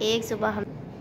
1۔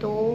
2